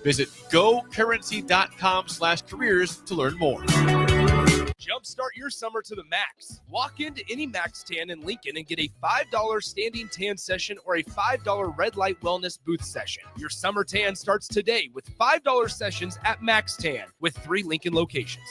Visit gocurrency.com/careers to learn more. Jumpstart your summer to the max. Walk into any Max Tan in Lincoln and get a $5 standing tan session or a $5 red light wellness booth session. Your summer tan starts today with $5 sessions at Max Tan with 3 Lincoln locations.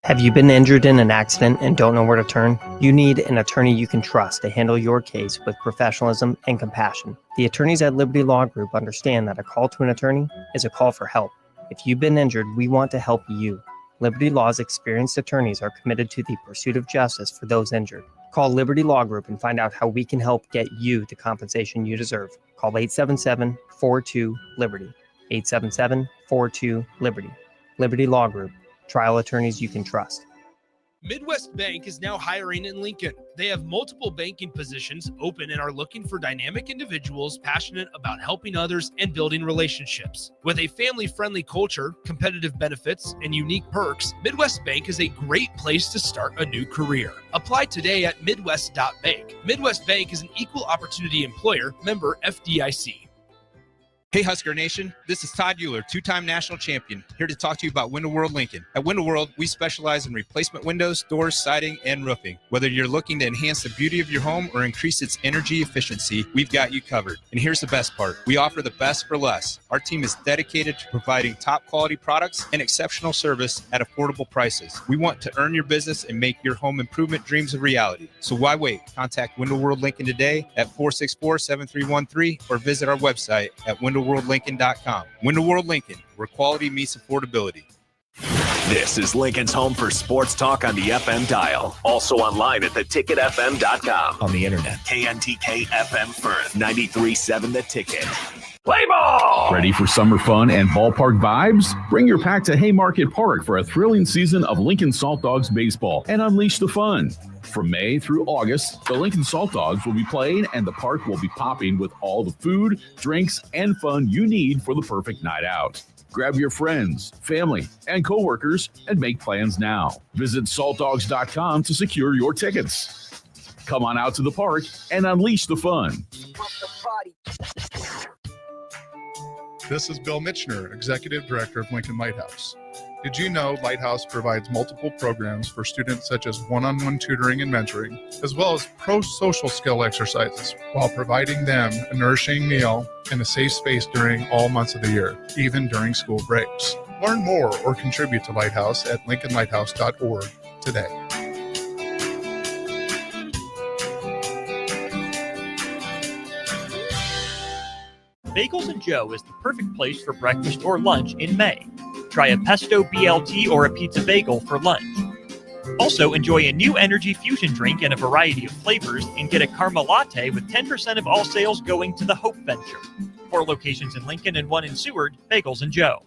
Have you been injured in an accident and don't know where to turn? You need an attorney you can trust to handle your case with professionalism and compassion. The attorneys at Liberty Law Group understand that a call to an attorney is a call for help. If you've been injured, we want to help you. Liberty Law's experienced attorneys are committed to the pursuit of justice for those injured. Call Liberty Law Group and find out how we can help get you the compensation you deserve. Call 877-42-LIBERTY. 877-42-LIBERTY. Liberty Law Group. Trial attorneys you can trust. Midwest Bank is now hiring in Lincoln. They have multiple banking positions open and are looking for dynamic individuals passionate about helping others and building relationships. With a family-friendly culture, competitive benefits, and unique perks, Midwest Bank is a great place to start a new career. Apply today at midwest.bank. Midwest Bank is an equal opportunity employer, member FDIC. Hey Husker Nation, this is Todd Euler, 2-time national champion, here to talk to you about Window World Lincoln. At Window World, we specialize in replacement windows, doors, siding, and roofing. Whether you're looking to enhance the beauty of your home or increase its energy efficiency, we've got you covered. And here's the best part. We offer the best for less. Our team is dedicated to providing top quality products and exceptional service at affordable prices. We want to earn your business and make your home improvement dreams a reality. So why wait? Contact Window World Lincoln today at 464-7313 or visit our website at windowworldlincoln.com. Window World Lincoln, where quality meets affordability. This is Lincoln's home for sports talk on the FM dial. Also online at theticketfm.com. On the internet. KNTK FM Firth, 93.7 The Ticket. Play ball! Ready for summer fun and ballpark vibes? Bring your pack to Haymarket Park for a thrilling season of Lincoln Salt Dogs baseball and unleash the fun. From May through August, the Lincoln Salt Dogs will be playing and the park will be popping with all the food, drinks, and fun you need for the perfect night out. Grab your friends, family, and coworkers and make plans now. Visit saltdogs.com to secure your tickets. Come on out to the park and unleash the fun. This is Bill Mitchner, Executive Director of Lincoln Lighthouse. Did you know Lighthouse provides multiple programs for students such as one-on-one tutoring and mentoring, as well as pro-social skill exercises, while providing them a nourishing meal and a safe space during all months of the year, even during school breaks? Learn more or contribute to Lighthouse at lincolnlighthouse.org today. Bagels & Joe is the perfect place for breakfast or lunch in May. Try a pesto BLT or a pizza bagel for lunch. Also, enjoy a new energy fusion drink in a variety of flavors and get a caramel latte with 10% of all sales going to the Hope Venture. 4 locations in Lincoln and 1 in Seward. Bagels & Joe.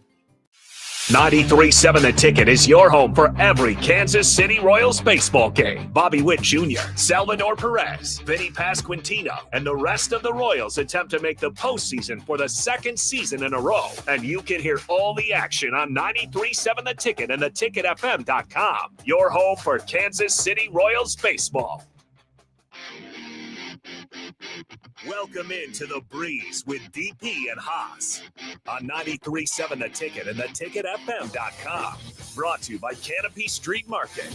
93.7 The Ticket is your home for every Kansas City Royals baseball game. Bobby Witt Jr., Salvador Perez, Vinny Pasquantino, and the rest of the Royals attempt to make the postseason for the 2nd season in a row. And you can hear all the action on 93.7 The Ticket and theticketfm.com. Your home for Kansas City Royals baseball. Welcome into The Breeze with DP and Haas on 93.7 The Ticket and theticketfm.com. Brought to you by Canopy Street Market.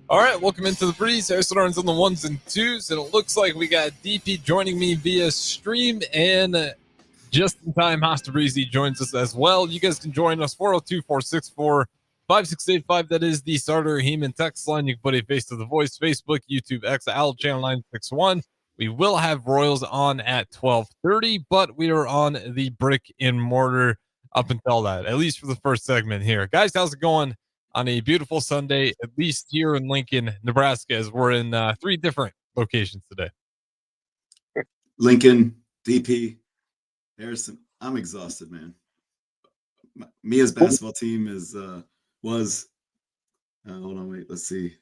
All right, welcome into The Breeze. Harrison Arns on the 1s and 2s, and it looks like we got DP joining me via stream, and just in time, Tabrizi joins us as well. You guys can join us, 402-464-5685. That is the Starter Heeman text line. You can put a face to the voice, Facebook, YouTube, X, Al, channel 961. We will have Royals on at 12:30, but we are on the brick and mortar up until that, at least for the first segment here. Guys, how's it going on a beautiful Sunday, at least here in Lincoln, Nebraska, as we're in 3 different locations today? Lincoln, DP, Harrison, I'm exhausted, man. Mia's basketball team was hold on, wait, let's see,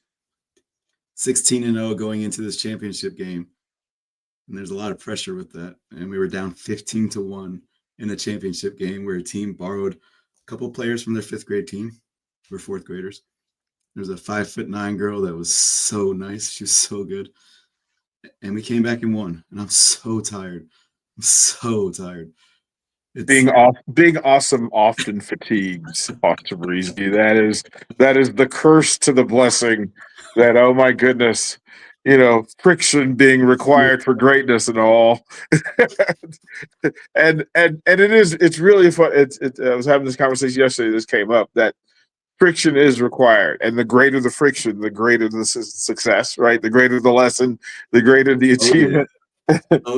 16-0 going into this championship game, and there's a lot of pressure with that. And we were down 15-1 in the championship game, where a team borrowed a couple of players from their 5th grade team. We're 4th graders, There's a 5'9" girl that was so nice. She was so good. And we came back and won. And I'm so tired. I'm so tired. Being awesome often fatigues, Tabrizi. That is the curse to the blessing. That, oh my goodness, friction being required for greatness and all. and it's really fun. I was having this conversation yesterday. This came up that friction is required, and the greater the friction, the greater the success. Right, the greater the lesson, the greater the achievement.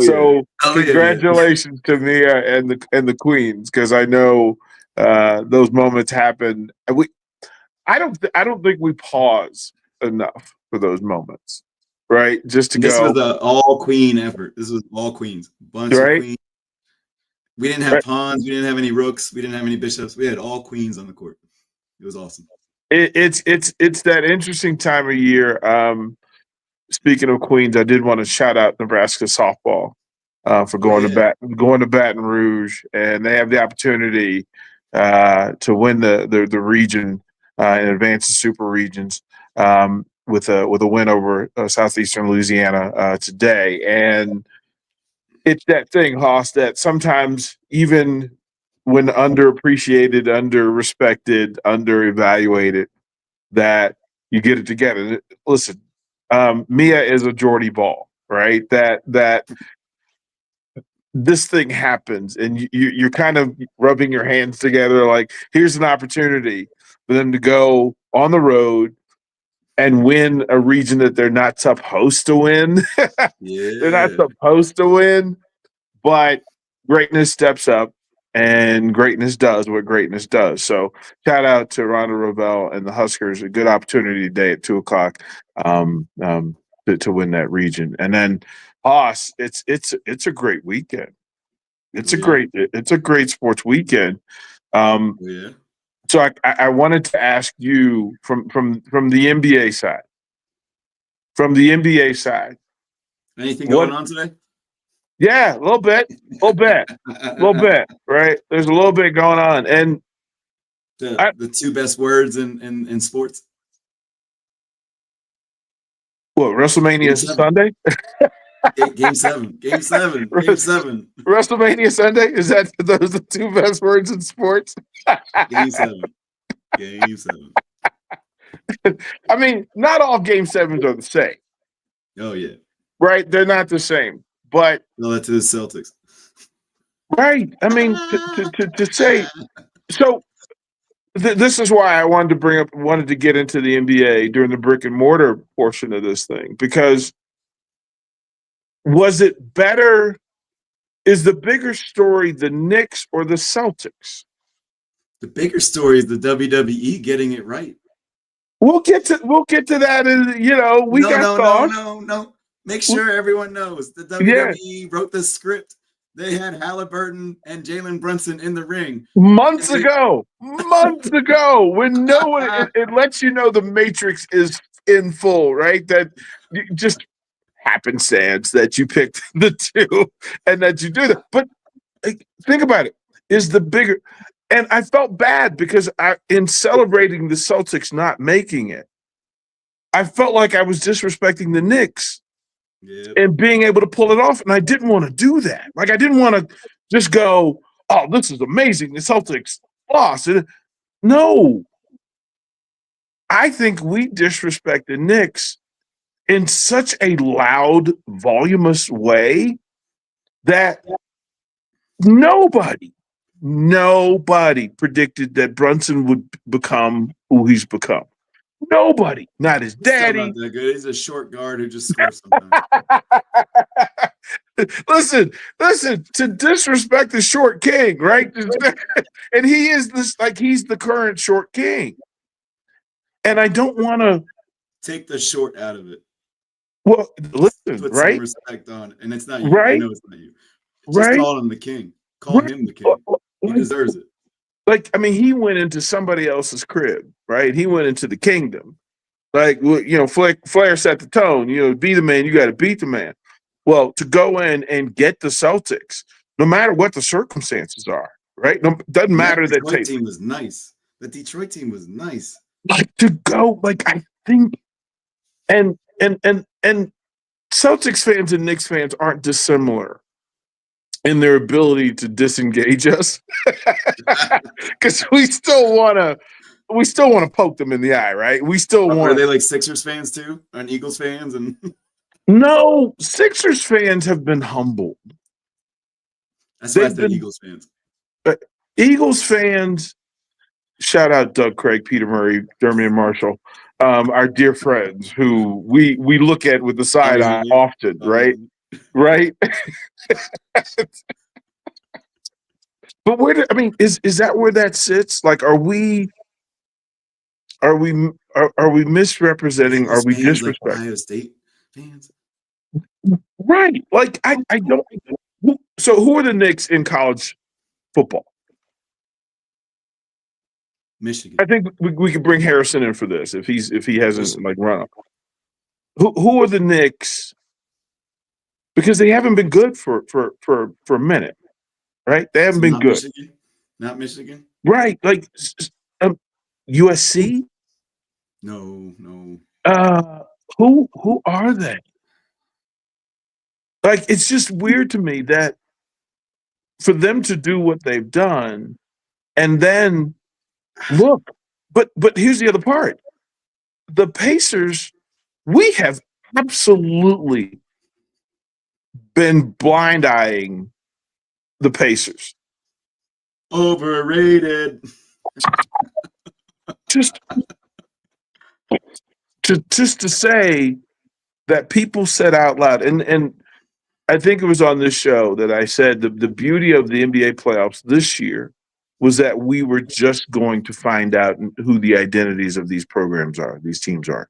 So congratulations to Mia and the Queens, because I know those moments happen. I don't think we pause enough for those moments, right? Just to this go. This was an all queen effort. This was all queens, bunch of queens. We didn't have pawns. We didn't have any rooks. We didn't have any bishops. We had all queens on the court. It was awesome. It's that interesting time of year. Speaking of Queens, I did want to shout out Nebraska softball for going to Baton Rouge, and they have the opportunity to win the region and advance to super regions with a win over Southeastern Louisiana today. And it's that thing, Haas, that sometimes even when underappreciated, under-respected, under-evaluated, that you get it together. Listen. Mia is a Geordie ball, right? That this thing happens, and you're kind of rubbing your hands together, like here's an opportunity for them to go on the road and win a region that they're not supposed to win. They're not supposed to win, but greatness steps up, and greatness does what greatness does. So shout out to Rhonda Rovell and the Huskers. A good opportunity today at 2:00 to win that region. And then Haas, it's a great weekend. It's a great sports weekend. So I wanted to ask you from the NBA side. From the NBA side. Anything going on today? Yeah, a little bit, right? There's a little bit going on. And the two best words in sports. What, WrestleMania Sunday? Game 7. Game 7. Game 7. WrestleMania Sunday? Is that those the two best words in sports? Game 7. Game 7. I mean, not all Game 7s are the same. Oh, yeah. Right? They're not the same. But no, that to the Celtics. Right. I mean, to say so. This is why I wanted to get into the NBA during the brick and mortar portion of this thing, because was it better? Is the bigger story the Knicks or the Celtics? The bigger story is the WWE getting it right. We'll get to that. No. Make sure everyone knows the WWE wrote the script. They had Halliburton and Jalen Brunson in the ring months ago, when no one, it lets you know the Matrix is in full, right? That just happenstance that you picked the two and that you do that. But think about it, is the bigger, and I felt bad because in celebrating the Celtics not making it, I felt like I was disrespecting the Knicks. Yep. And being able to pull it off. And I didn't want to do that. Like, I didn't want to just go, oh, this is amazing. The Celtics lost. No. I think we disrespect the Knicks in such a loud, voluminous way that nobody predicted that Brunson would become who he's become. Nobody, not his daddy. Not that good. He's a short guard who just scores sometimes. Listen, to disrespect the short king, right? And he is he's the current short king. And I don't want to take the short out of it. Well, listen, put right? some respect on it. And it's not you. Right? I know it's not you. Just call him the king. Call him the king. He deserves it. He went into somebody else's crib, right? He went into the kingdom. Flair set the tone. Be the man, you got to beat the man. Well, to go in and get the Celtics, no matter what the circumstances are, right? Doesn't matter that Detroit team was nice. The Detroit team was nice. like to go. Like I think, and Celtics fans and Knicks fans aren't dissimilar in their ability to disengage us because we still want to poke them in the eye, right? We still Are want. they like Sixers fans too, and Eagles fans, and No, Sixers fans have been humbled. that's why I They've said been- Eagles fans. Eagles fans, shout out Doug Craig, Peter Murray, Jeremy and Marshall, our dear friends who we look at with the side eye often, right? Right. But is that where that sits? Like, are we misrepresenting? Are we Fans, like disrespecting? Ohio State fans? Right. Like I don't. So who are the Knicks in college football? Michigan. I think we could bring Harrison in for this if he hasn't like run up. Who are the Knicks? Because they haven't been good for a minute, right? They haven't been Not good. Michigan? Not Michigan? Right. Like USC? No. Who are they? Like, it's just weird to me that for them to do what they've done and then look, but here's the other part. The Pacers, we have absolutely been blind-eyeing the Pacers. Overrated. Just to say that people said out loud, and I think it was on this show that I said the beauty of the NBA playoffs this year was that we were just going to find out who the identities of these programs are, these teams are.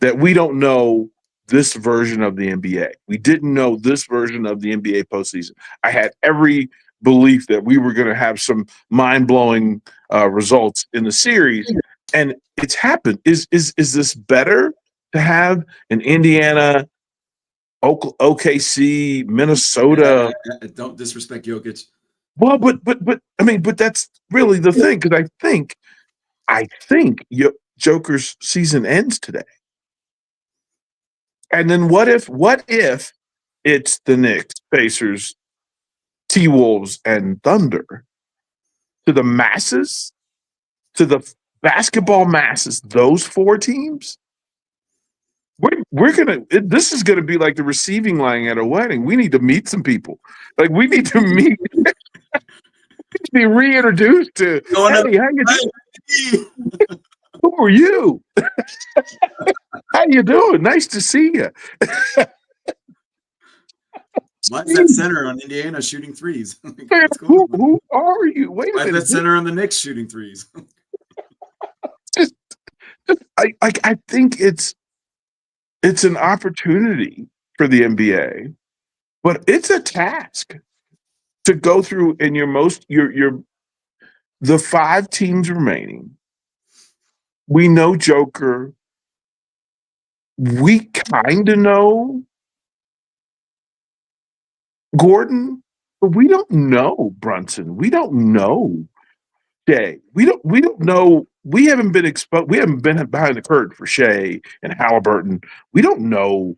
That we don't know this version of the NBA. We didn't know this version of the NBA postseason. I had every belief that we were going to have some mind-blowing results in the series, and it's happened. Is this better to have an Indiana, OKC, Minnesota? Don't disrespect Jokic. Well, but that's really the thing, because I think Joker's season ends today. And then what if it's the Knicks, Pacers, T-Wolves, and Thunder? To the masses, to the basketball masses, those four teams, this is gonna be like the receiving line at a wedding. We need to meet some people. Like, we need to meet, be reintroduced to. Hey, how you doing? Who are you? How you doing? Nice to see you. Why is that center on Indiana shooting threes? Who are you? Wait a Why is minute. that center on the Knicks shooting threes? I think it's an opportunity for the NBA, but it's a task to go through in the 5 teams remaining. We know Joker. We kind of know Gordon, but we don't know Brunson. We don't know Shea. We don't know. We haven't been exposed. We haven't been behind the curtain for Shea and Halliburton. We don't know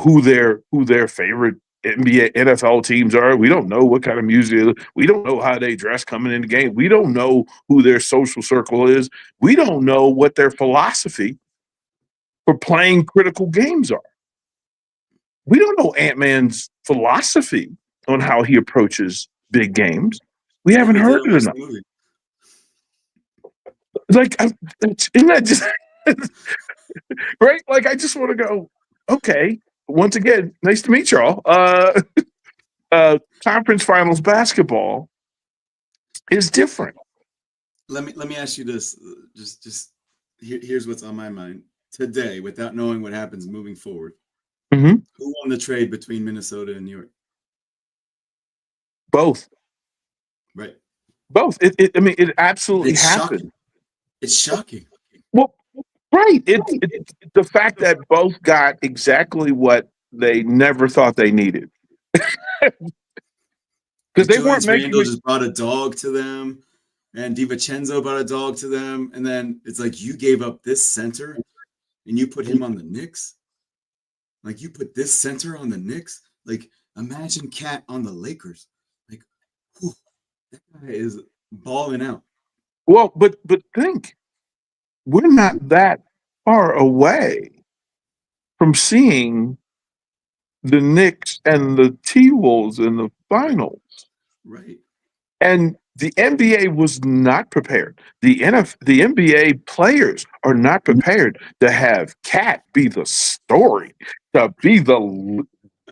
who their favorite NBA, NFL teams are. We don't know what kind of music. We don't know how they dress coming in the game. We don't know who their social circle is. We don't know what their philosophy for playing critical games are. We don't know Ant-Man's philosophy on how he approaches big games. We haven't heard it enough. Like, isn't that just right? Like, I just want to go, okay, once again, nice to meet y'all. Conference finals basketball is different. Let me ask you this. Here's what's on my mind today, without knowing what happens moving forward. Mm-hmm. Who won the trade between Minnesota and New York? Both. Right. Both. It absolutely happened. Shocking. It's shocking. Well, right. It's the fact that both got exactly what they never thought they needed. Because they weren't making. Randall just brought a dog to them. and DiVincenzo brought a dog to them, and then it's like you gave up this center and you put him on the Knicks. Like you put this center on the Knicks. Like imagine Cat on the Lakers. Like whew, that guy is balling out. Well, but think, we're not that far away from seeing the Knicks and the T-Wolves in the finals. Right. And the NBA was not prepared. The NBA players are not prepared to have Cat be the story, to be the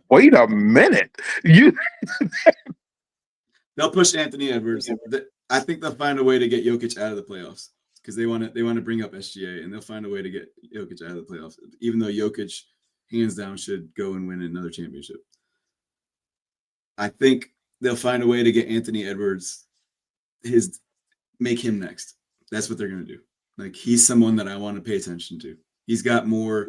wait a minute. They'll push Anthony Edwards. I think they'll find a way to get Jokic out of the playoffs because they want to bring up SGA, and they'll find a way to get Jokic out of the playoffs. Even though Jokic, hands down, should go and win another championship. I think they'll find a way to get Anthony Edwards, make him next. That's what they're going to do. Like, he's someone that I want to pay attention to. He's got more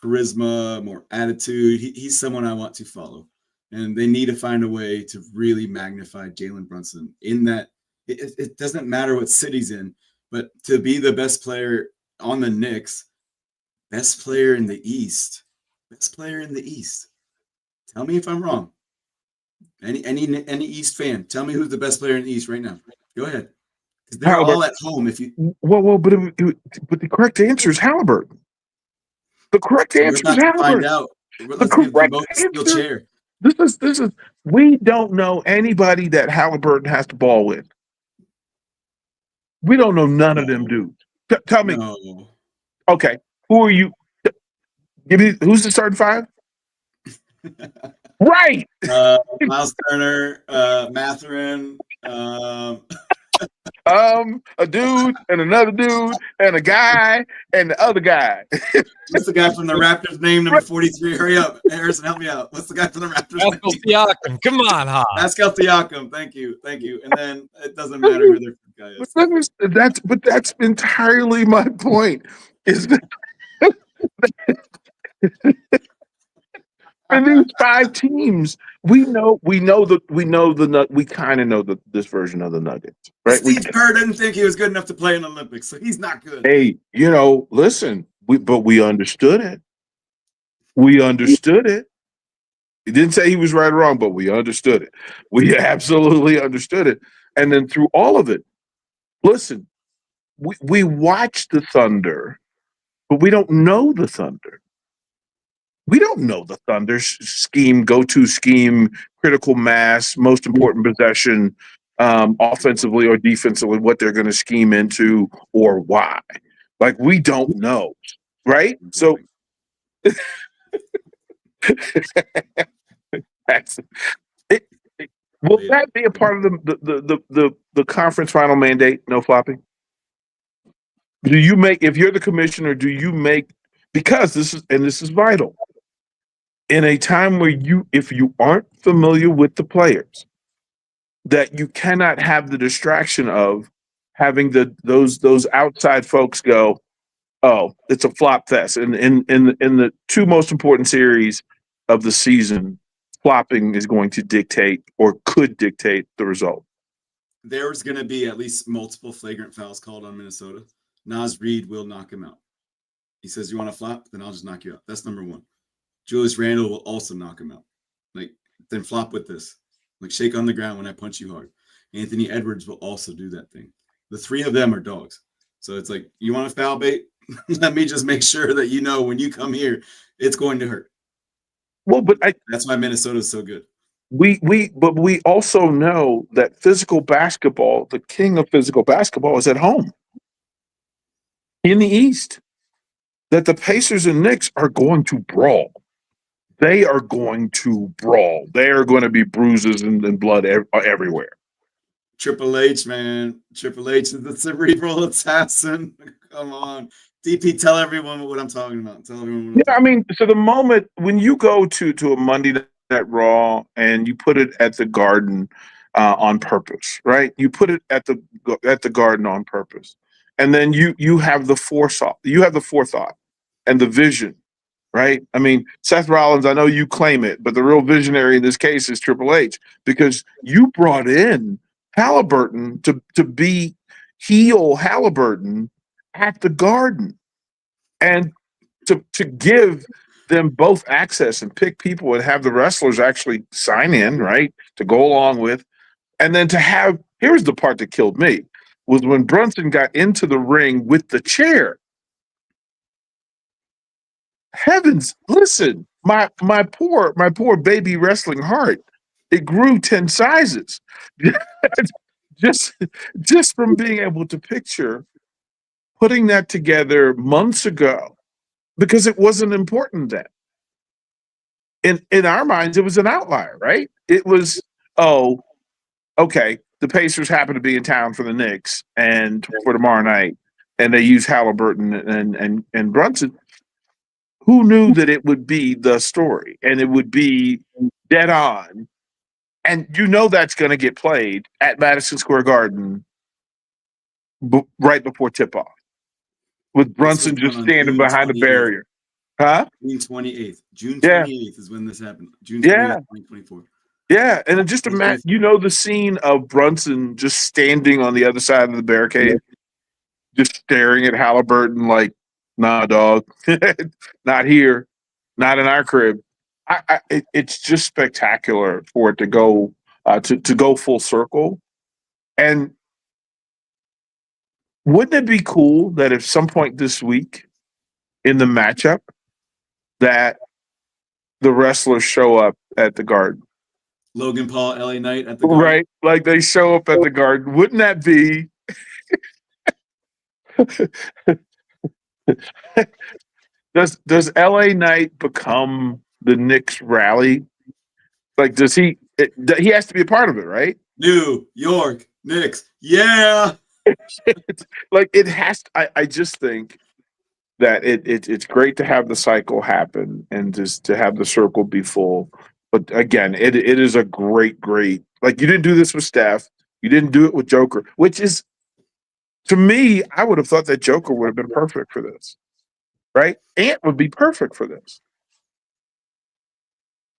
charisma, more attitude. He's someone I want to follow. And they need to find a way to really magnify Jalen Brunson in that it doesn't matter what city's in, but to be the best player on the Knicks, best player in the East. Tell me if I'm wrong. Any East fan, tell me who's the best player in the East right now. Go ahead, because they're all at home. If you but the correct answer is Halliburton. The correct answer is Halliburton. Find out. Let's give them both a steel chair. This is. We don't know anybody that Halliburton has to ball with. We don't know none of them dudes. Tell me. No. Okay, who are you? Give me who's the starting five? Right. Miles Turner, Mathurin, a dude and another dude and a guy and the other guy. What's the guy from the Raptors name, number 43? Hurry up, Harrison, help me out. What's the guy from the Raptors Pascal Siakam. Come on, Ha. Pascal Siakam. Thank you. And then it doesn't matter who their guy is. That's entirely my point. Is that in these 5 teams, we kind of know this version of the Nuggets, right? Steve Kerr didn't think he was good enough to play in the Olympics, so he's not good. Hey, listen, we understood it. We understood it. He didn't say he was right or wrong, but we understood it. We absolutely understood it. And then through all of it, listen, we watch the Thunder, but we don't know the Thunder. We don't know the Thunder scheme, go-to scheme, critical mass, most important possession, offensively or defensively, what they're going to scheme into or why. Like, we don't know, right? So will that be a part of the conference final mandate? No flopping. Do you make, if you're the commissioner, because this is vital. In a time where if you aren't familiar with the players, that you cannot have the distraction of having those outside folks go, oh, it's a flop fest. And in the 2 most important series of the season, flopping is going to dictate or could dictate the result. There's going to be at least multiple flagrant fouls called on Minnesota. Naz Reid will knock him out. He says, you want to flop? Then I'll just knock you out. That's number 1. Julius Randle will also knock him out. Like, then flop with this. Like, shake on the ground when I punch you hard. Anthony Edwards will also do that thing. The 3 of them are dogs. So it's like, you want to foul bait? Let me just make sure that when you come here, it's going to hurt. Well, but that's why Minnesota is so good. But we also know that physical basketball, the king of physical basketball, is at home in the East. That the Pacers and Knicks are going to brawl. They are going to brawl. They are going to be bruises and blood everywhere. Triple H, man. Triple H is the cerebral assassin. Come on. DP, tell everyone what I'm talking about. Tell everyone. I mean, so the moment when you go to a Monday Night Raw and you put it at the Garden on purpose, right? You put it at the Garden on purpose. And then you have the forethought. You have the forethought and the vision, right? I mean, Seth Rollins, I know you claim it, but the real visionary in this case is Triple H, because you brought in Halliburton to be heel Halliburton at the Garden, and to give them both access and pick people and have the wrestlers actually sign in, right, to go along with, and then to have, here's the part that killed me, was when Brunson got into the ring with the chair. Heavens, listen, my poor baby wrestling heart, it grew 10 sizes. just just from being able to picture putting that together months ago, because it wasn't important then. In our minds, it was an outlier, right? It was, oh, okay, the Pacers happen to be in town for the Knicks and for tomorrow night, and they use Halliburton and Brunson. Who knew that it would be the story and it would be dead on? And you know that's going to get played at Madison Square Garden right before tip off, with Brunson just standing behind the barrier. Huh? June 28th. June 28th is when this happened. June 28th, 2024. Yeah, and then just imagine, you know, the scene of Brunson just standing on the other side of the barricade, just staring at Halliburton like, nah, dog, not here, not in our crib. It's just spectacular for it to go to go full circle. And wouldn't it be cool that at some point this week in the matchup that the wrestlers show up at the Garden? Logan Paul, LA Knight at the Garden. Right, like they show up at the Garden. Wouldn't that be? Does LA Knight become the Knicks rally? Like, does he? He has to be a part of it, right? New York Knicks, yeah. Like it has. I just think that it's great to have the cycle happen and just to have the circle be full. But again, it is a great. Like, you didn't do this with Steph. You didn't do it with Joker, which is, to me, I would have thought that Joker would have been perfect for this, right? Ant would be perfect for this,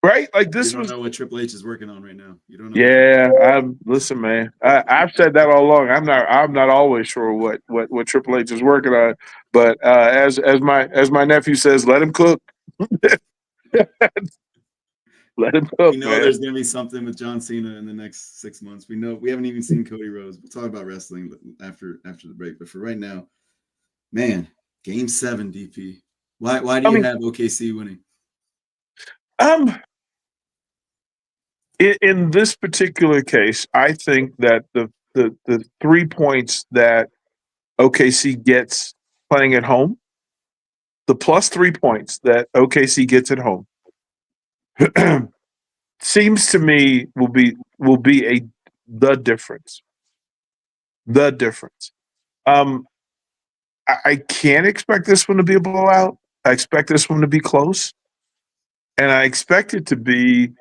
right? Like this You don't know what Triple H is working on right now. You don't know. Yeah, listen, man. I've said that all along. I'm not always sure what Triple H is working on, but as my nephew says, let him cook. Let him cook. We know man. There's going to be something with John Cena in the next 6 months. We know we haven't even seen Cody Rhodes. We'll talk about wrestling after the break. But for right now, man, Game 7, DP. Why do you have OKC winning? In this particular case, I think that the 3 points that OKC gets playing at home, the plus 3 points that OKC gets at home, seems to me will be the difference. The difference. I can't expect this one to be a blowout. I expect this one to be close, and I expect it to be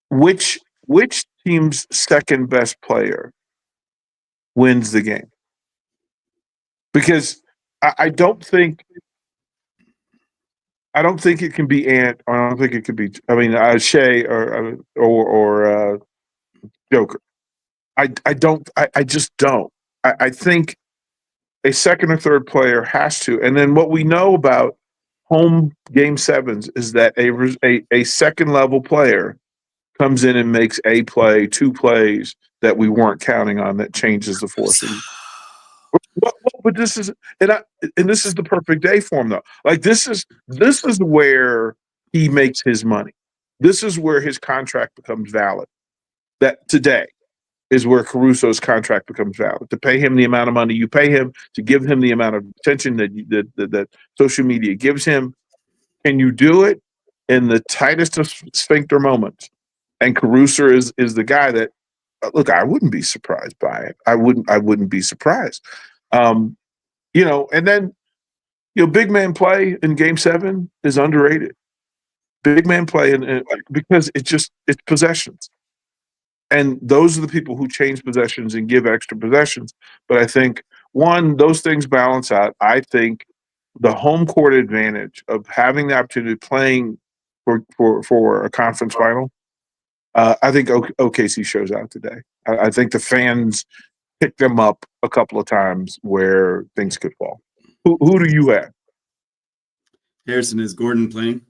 which team's second best player wins the game. Because I don't think it can be Ant, or I don't think it could be. I mean, Shea or Joker. I just don't. I think a second or third player has to. And then what we know about home Game 7s is that a second level player comes in and makes a play, 2 plays that we weren't counting on, that changes the force. But this is this is the perfect day for him, though. Like this is where he makes his money. This is where his contract becomes valid. That today is where Caruso's contract becomes valid. To pay him the amount of money you pay him, to give him the amount of attention that social media gives him. Can you do it in the tightest of sphincter moments? And Caruso is the guy that, look, I wouldn't be surprised by it. I wouldn't be surprised. And then, big man play in Game 7 is underrated. Big man play because it's possessions. And those are the people who change possessions and give extra possessions. But I think, one, those things balance out. I think the home court advantage of having the opportunity of playing for a conference final, I think OKC shows out today. I think the fans picked them up a couple of times where things could fall. Who do you have? Harrison, is Gordon playing?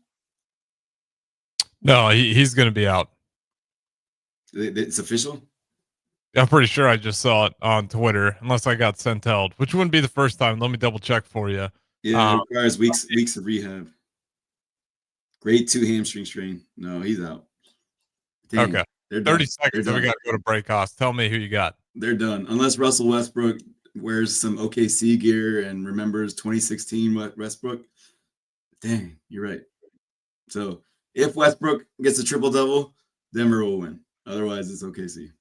No, he's going to be out. It's official? I'm pretty sure I just saw it on Twitter, unless I got sent out, which wouldn't be the first time. Let me double check for you. Yeah, it requires weeks of rehab. Grade 2 hamstring strain. No, he's out. Dang, okay. 30 seconds, and we got to go to break cost. Tell me who you got. They're done. Unless Russell Westbrook wears some OKC gear and remembers 2016 Westbrook. Dang, you're right. So if Westbrook gets a triple-double, Denver will win. Otherwise, it's OKC.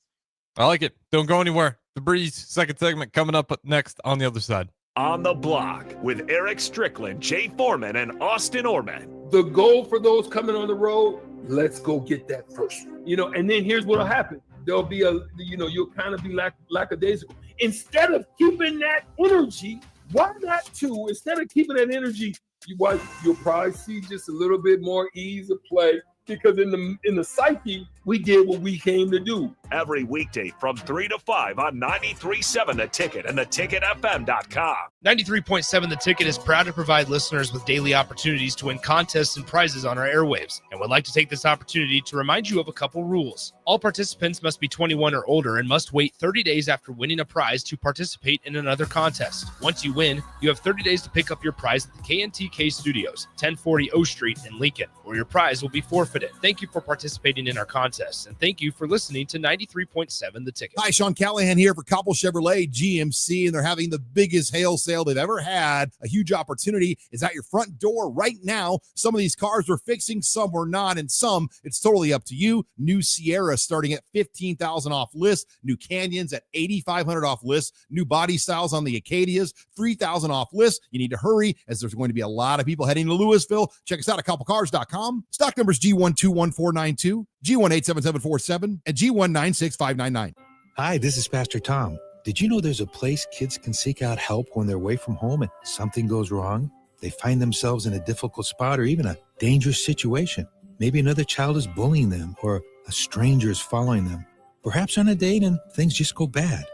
I like it. Don't go anywhere. The Breeze, second segment coming up next on the other side. On the Block with Eric Strickland, Jay Foreman, and Austin Orman. The goal for those coming on the road, let's go get that first. And then here's what'll happen. There'll be you'll kind of be lackadaisical. Instead of keeping that energy, why not two? Instead of keeping that energy, you'll probably see just a little bit more ease of play. Because in the psyche, we did what we came to do. Every weekday from 3 to 5 on 93.7 The Ticket and theticketfm.com. 93.7 The Ticket is proud to provide listeners with daily opportunities to win contests and prizes on our airwaves, and would like to take this opportunity to remind you of a couple rules. All participants must be 21 or older and must wait 30 days after winning a prize to participate in another contest. Once you win, you have 30 days to pick up your prize at the KNTK Studios, 1040 O Street in Lincoln, where your prize will be forfeited. Thank you for participating in our contests, and thank you for listening to 93.7 The Ticket. Hi, Sean Callahan here for Copple Chevrolet GMC, and they're having the biggest hail sale they've ever had. A huge opportunity is at your front door right now. Some of these cars we're fixing, some we're not, and some it's totally up to you. New Sierra starting at $15,000 off list, new Canyons at $8,500 off list, new body styles on the Acadias, $3,000 off list. You need to hurry as there's going to be a lot of people heading to Louisville. Check us out at copplecars.com. Stock numbers G121492, G187747, and G196599. Hi, this is Pastor Tom. Did you know there's a place kids can seek out help when they're away from home and something goes wrong? They find themselves in a difficult spot or even a dangerous situation. Maybe another child is bullying them or a stranger is following them. Perhaps on a date and things just go bad.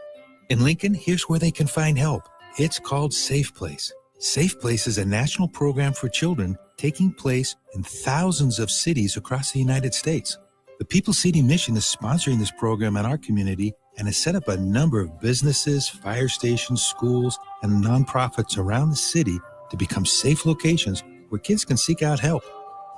In Lincoln, here's where they can find help. It's called Safe Place. Safe Place is a national program for children taking place in thousands of cities across the United States. The People City Mission is sponsoring this program in our community and has set up a number of businesses, fire stations, schools, and nonprofits around the city to become safe locations where kids can seek out help.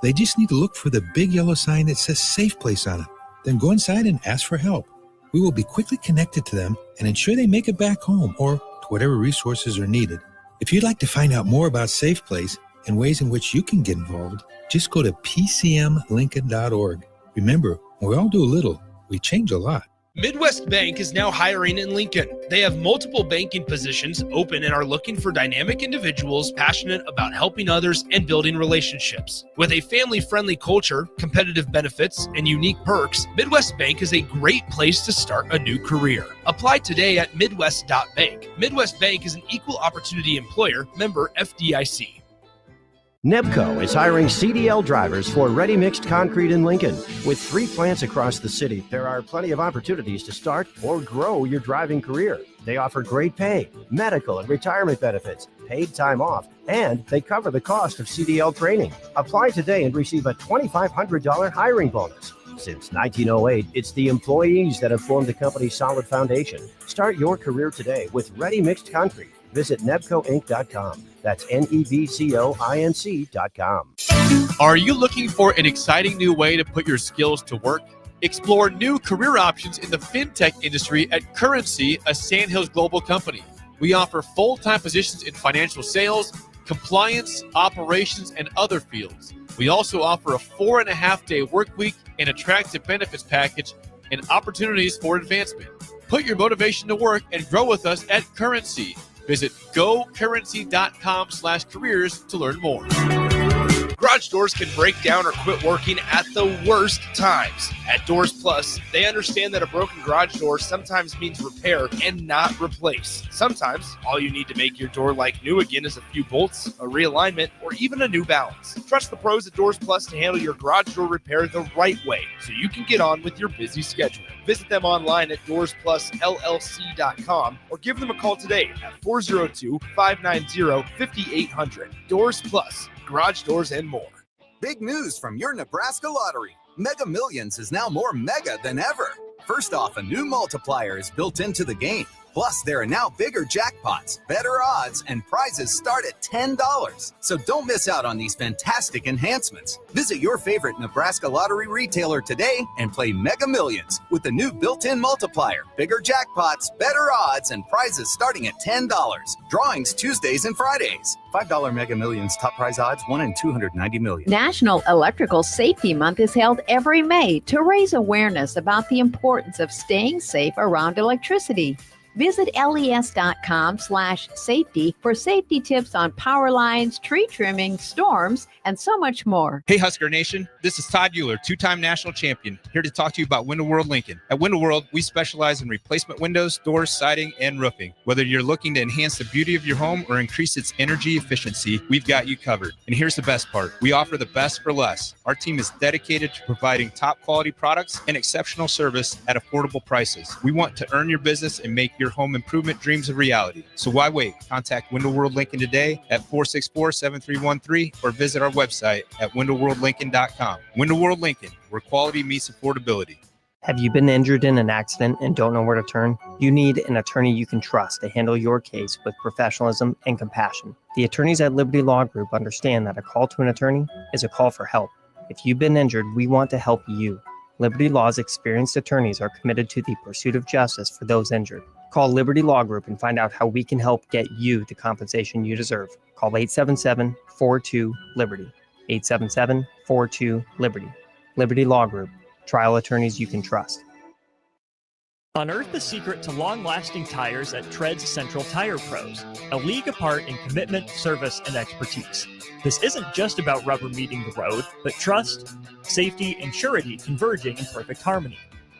They just need to look for the big yellow sign that says Safe Place on it. Then go inside and ask for help. We will be quickly connected to them and ensure they make it back home or to whatever resources are needed. If you'd like to find out more about Safe Place and ways in which you can get involved, just go to pcmlincoln.org. Remember, when we all do a little, we change a lot. Midwest Bank is now hiring in Lincoln. They have multiple banking positions open and are looking for dynamic individuals passionate about helping others and building relationships. With a family-friendly culture, competitive benefits, and unique perks, Midwest Bank is a great place to start a new career. Apply today at midwest.bank. Midwest Bank is an equal opportunity employer, member FDIC. Nebco is hiring CDL drivers for ready-mixed concrete in Lincoln. With 3 plants across the city, there are plenty of opportunities to start or grow your driving career. They offer great pay, medical and retirement benefits, paid time off, and they cover the cost of CDL training. Apply today and receive a $2,500 hiring bonus. Since 1908, it's the employees that have formed the company's solid foundation. Start your career today with ready-mixed concrete. Visit nebcoinc.com. That's NEBCOINC.com. Are you looking for an exciting new way to put your skills to work? Explore new career options in the fintech industry at Currency, a Sandhills global company. We offer full-time positions in financial sales, compliance, operations, and other fields. We also offer a 4.5-day work week, an attractive benefits package, and opportunities for advancement. Put your motivation to work and grow with us at Currency. Visit gocurrency.com/careers to learn more. Garage doors can break down or quit working at the worst times. At Doors Plus, they understand that a broken garage door sometimes means repair and not replace. Sometimes, all you need to make your door like new again is a few bolts, a realignment, or even a new balance. Trust the pros at Doors Plus to handle your garage door repair the right way so you can get on with your busy schedule. Visit them online at DoorsPlusLLC.com or give them a call today at 402-590-5800. Doors Plus, garage doors and more. Big news from your Nebraska lottery. Mega Millions is now more mega than ever. First off, a new multiplier is built into the game. Plus, there are now bigger jackpots, better odds, and prizes start at $10. So don't miss out on these fantastic enhancements. Visit your favorite Nebraska lottery retailer today and play Mega Millions with the new built-in multiplier, bigger jackpots, better odds, and prizes starting at $10. Drawings Tuesdays and Fridays. $5 Mega Millions top prize odds, 1 in 290 million. National Electrical Safety Month is held every May to raise awareness about the importance of staying safe around electricity. Visit les.com/safety for safety tips on power lines, tree trimming, storms, and so much more. Hey, Husker Nation. This is Todd Euler, two-time national champion, here to talk to you about Window World Lincoln. At Window World, we specialize in replacement windows, doors, siding, and roofing. Whether you're looking to enhance the beauty of your home or increase its energy efficiency, we've got you covered. And here's the best part. We offer the best for less. Our team is dedicated to providing top-quality products and exceptional service at affordable prices. We want to earn your business and make your home improvement dreams a reality. So why wait? Contact Window World Lincoln today at 464-7313 or visit our website at windowworldlincoln.com. Window World Lincoln, where quality meets affordability. Have you been injured in an accident and don't know where to turn? You need an attorney you can trust to handle your case with professionalism and compassion. The attorneys at Liberty Law Group understand that a call to an attorney is a call for help. If you've been injured, we want to help you. Liberty Law's experienced attorneys are committed to the pursuit of justice for those injured. Call Liberty Law Group and find out how we can help get you the compensation you deserve. Call 877-42-LIBERTY. 877-42-LIBERTY. Liberty Law Group. Trial attorneys you can trust. Unearth the secret to long-lasting tires at Tread's Central Tire Pros, a league apart in commitment, service, and expertise. This isn't just about rubber meeting the road, but trust, safety, and surety converging in perfect harmony.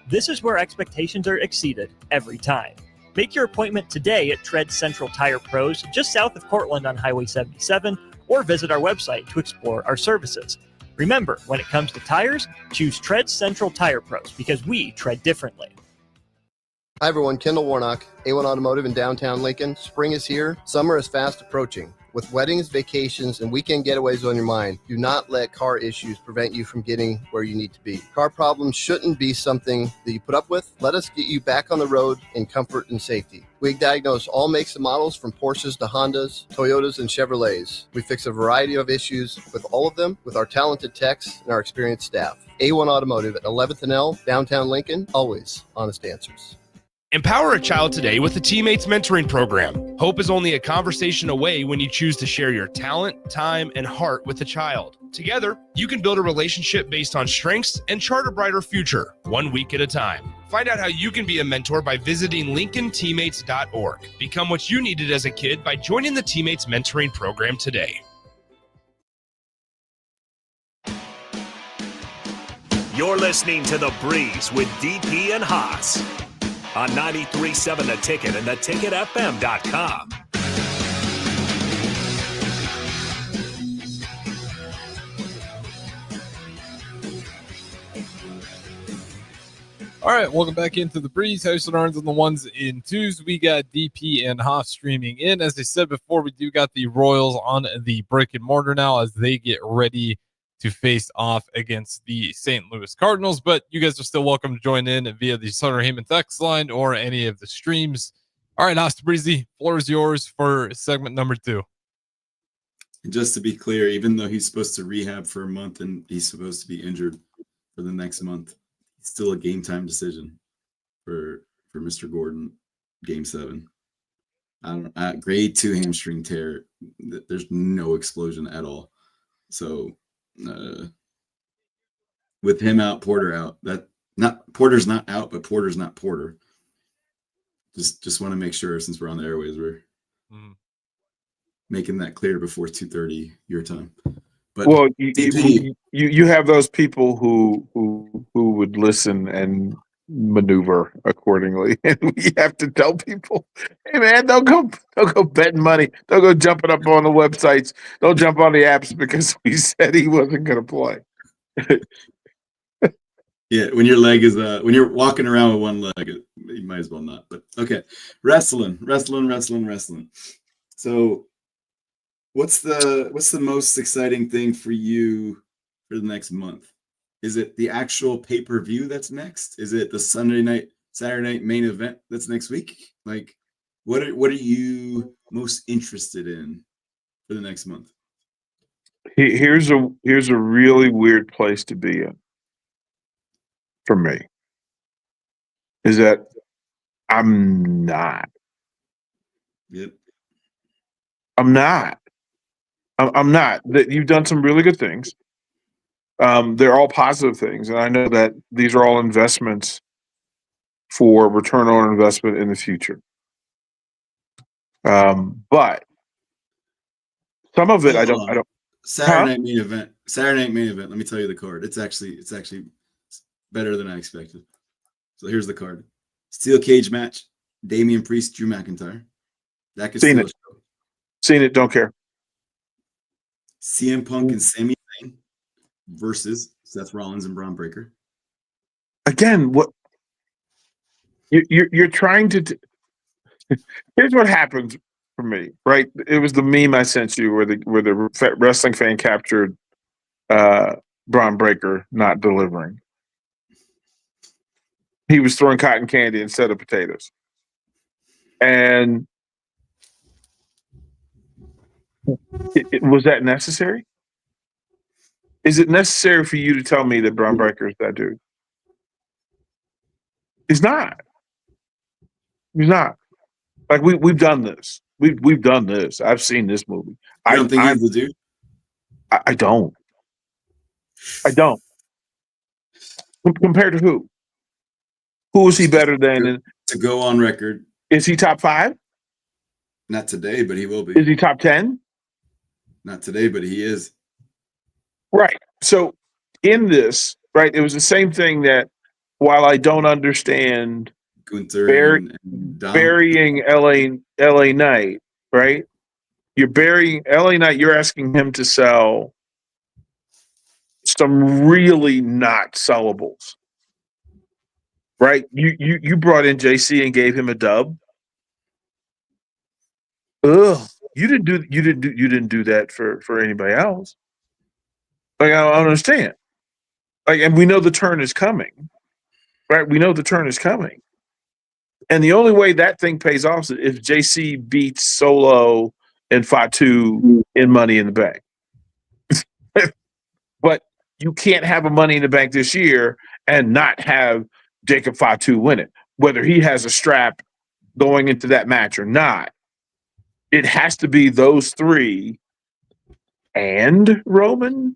This is where expectations are exceeded every time. Make your appointment today at Tread Central Tire Pros, just south of Cortland on Highway 77, or visit our website to explore our services. Remember, when it comes to tires, choose Tread Central Tire Pros because we tread differently. Hi everyone, Kendall Warnock, A1 Automotive in downtown Lincoln. Spring is here, summer is fast approaching. With weddings, vacations, and weekend getaways on your mind, do not let car issues prevent you from getting where you need to be. Car problems shouldn't be something that you put up with. Let us get you back on the road in comfort and safety. We diagnose all makes and models from Porsches to Hondas, Toyotas, and Chevrolets. We fix a variety of issues with all of them with our talented techs and our experienced staff. A1 Automotive at 11th and L, downtown Lincoln, always honest answers. Empower a child today with the Teammates Mentoring Program. Hope is only a conversation away when you choose to share your talent, time, and heart with the child. Together, you can build a relationship based on strengths and chart a brighter future, 1 week at a time. Find out how you can be a mentor by visiting LincolnTeammates.org. Become what you needed as a kid by joining the Teammates Mentoring Program today. You're listening to The Breeze with DP and Haas on 93.7 The Ticket and theticketfm.com. All right, welcome back into The Breeze. House and Arns on the ones and twos. We got DP and Haas streaming in. As I said before, we do got the Royals on the brick and mortar now as they get ready to face off against the St. Louis Cardinals, but you guys are still welcome to join in via the Sutter Heyman text line or any of the streams. All right, Tabrizi, floor is yours for segment number 2. And just to be clear, even though he's supposed to rehab for a month and he's supposed to be injured for the next month, it's still a game time decision for Mr. Gordon, game 7. Grade 2 hamstring tear. There's no explosion at all. So with him out, Porter out. Porter's not out, but Porter's not Porter. Just want to make sure, since we're on the airways, we're making that clear before 2:30 your time. But Well, DP, you have those people who would listen and maneuver accordingly, and we have to tell people, hey man, don't go betting money, don't go jumping up on the websites, don't jump on the apps because we said he wasn't going to play. yeah, when your leg is when you're walking around with one leg, you might as well not. But okay, wrestling. So, what's the most exciting thing for you for the next month? Is it the actual pay-per-view that's next? Is it the Saturday night main event that's next week? Like, what are you most interested in for the next month? Here's a really weird place to be in for me. Is that I'm not. Yep. I'm not. I'm not. That you've done some really good things. They're all positive things, and I know that these are all investments for return on investment in the future. But some of it, I don't. Saturday night main event. Let me tell you the card. It's actually better than I expected. So here's the card: steel cage match. Damian Priest, Drew McIntyre. That could Seen it. Seen it. Don't care. CM Punk and Sami Zayn versus Seth Rollins and Braun Breaker. Again, what you're trying to do. Here's what happens for me, right? It was the meme I sent you where the wrestling fan captured Braun Breaker not delivering. He was throwing cotton candy instead of potatoes. And was that necessary? Is it necessary for you to tell me that Braun Breaker is that dude? He's not. He's not. Like we've done this. We've done this. I've seen this movie. I don't think he's the dude. I don't. I don't. Compared to who? Who is he better than? To go on record. Is he top 5? Not today, but he will be. Is he top 10? Not today, but he is. Right. So in this, right, it was the same thing that while I don't understand Gunther and burying LA Knight, right? You're burying LA Knight, you're asking him to sell some really not sellables. Right? You brought in JC and gave him a dub. Ugh. You didn't do that for anybody else. Like I don't understand. Like, and we know the turn is coming. Right? We know the turn is coming. And the only way that thing pays off is if JC beats Solo and Fatu in Money in the Bank. But you can't have a Money in the Bank this year and not have Jacob Fatu win it, whether he has a strap going into that match or not. It has to be those 3 and Roman.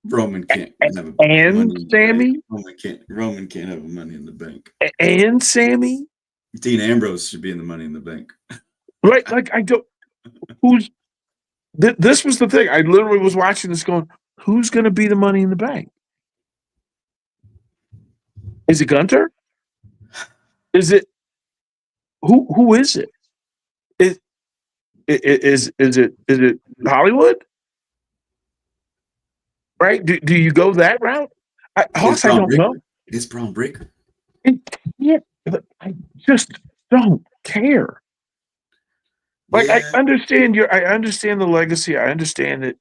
Roman can't have a and Sammy. Roman can't have a Money in the Bank. And Sammy. Dean Ambrose should be in the Money in the Bank. Right? Like I don't. Who's? This was the thing. I literally was watching this, going, "Who's going to be the Money in the Bank? Is it Gunter? Is it who is it? Is it Hollywood? Right? Do you go that route? I don't know. It's Braun Breaker. Yeah, but I just don't care. Like I understand the legacy. I understand that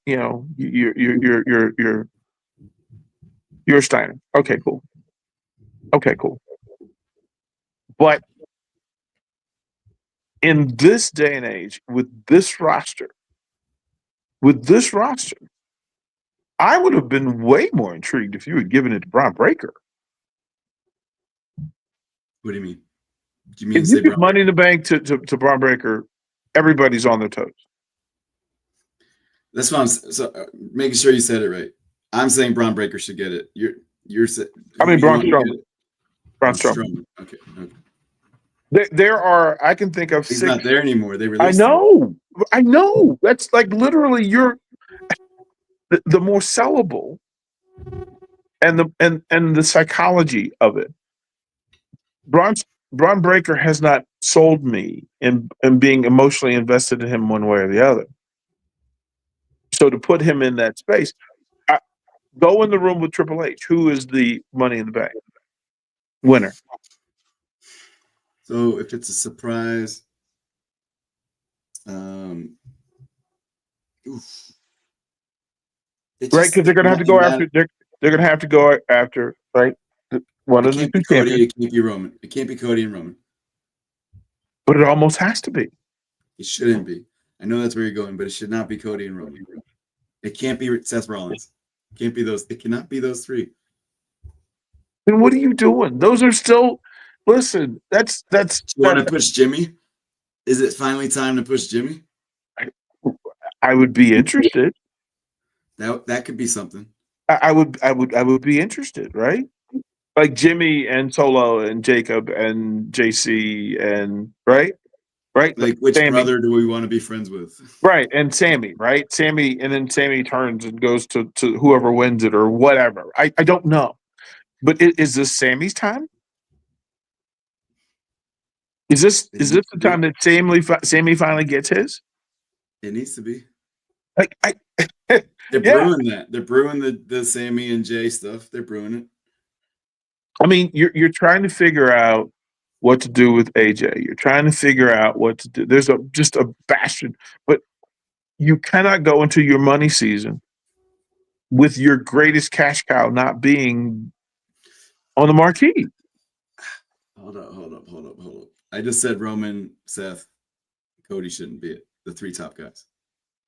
you're Steiner. Okay, cool. But in this day and age, with this roster, I would have been way more intrigued if you had given it to Braun Breaker. What do you mean? Do you mean if you give Money in the Bank to Braun Breaker, everybody's on their toes. That's what I'm making sure you said it right. I'm saying Braun Breaker should get it. You're saying. I mean Braun Strowman. Braun Strowman. Okay. There are. I can think of. He's 6. not there anymore. They released. I know. I know that's like literally the more sellable and the psychology of it. Braun Breaker has not sold me in being emotionally invested in him one way or the other. So to put him in that space, go in the room with Triple H. Who is the Money in the Bank winner? So if it's a surprise, Right, because they're gonna have to go after. They're gonna have to go after right one of the two champions. It can't be Roman. It can't be Cody and Roman. But it almost has to be. It shouldn't be. I know that's where you're going, but it should not be Cody and Roman. It can't be Seth Rollins. It can't be those. It cannot be those three. Then what are you doing? Those are still. Listen, that's. You want to push Jimmy? Is it finally time to push Jimmy? I would be interested. That could be something. I would be interested, right? Like Jimmy and Solo and Jacob and JC and right. Like which Sammy. brother do we want to be friends with? Right, and Sammy, right? Sammy, and then Sammy turns and goes to whoever wins it or whatever. I don't know, but is this Sammy's time? Is this the time that Sammy finally gets his? It needs to be. Like they're brewing that. They're brewing the Sammy and Jay stuff. They're brewing it. I mean, you're trying to figure out what to do with AJ. You're trying to figure out what to do. There's just a bastion, but you cannot go into your money season with your greatest cash cow not being on the marquee. Hold up. I just said Roman, Seth, Cody shouldn't be it. The three top guys,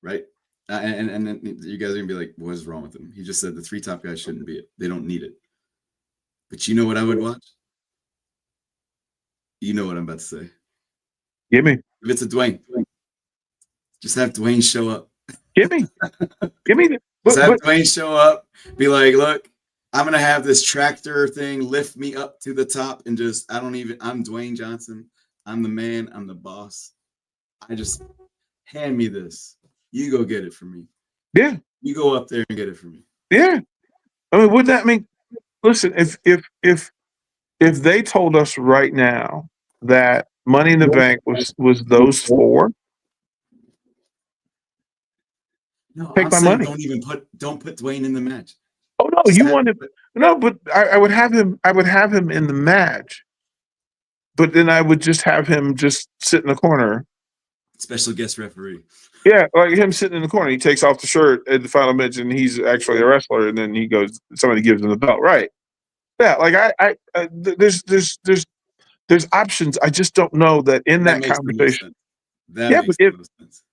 right? And then you guys are gonna be like, "What is wrong with him?" He just said the three top guys shouldn't be it. They don't need it. But you know what I would watch? You know what I'm about to say. Give me. If it's a Dwayne, just have Dwayne show up. Give me. Just have Dwayne show up. Be like, look, I'm gonna have this tractor thing lift me up to the top, and I'm Dwayne Johnson. I'm the man. I'm the boss. I just hand me this. You go get it for me. Yeah. You go up there and get it for me. Yeah. I mean, would that mean? Listen, if they told us right now that Money in the Bank was those four, no, take my money. Don't put Dwayne in the match. Oh no, you want him? No, but I would have him. I would have him in the match, but then I would just have him just sit in the corner. Special guest referee. Yeah, like him sitting in the corner. He takes off the shirt at the final match, and he's actually a wrestler. And then he goes. Somebody gives him the belt. Right. Yeah. Like there's options. I just don't know that in that conversation.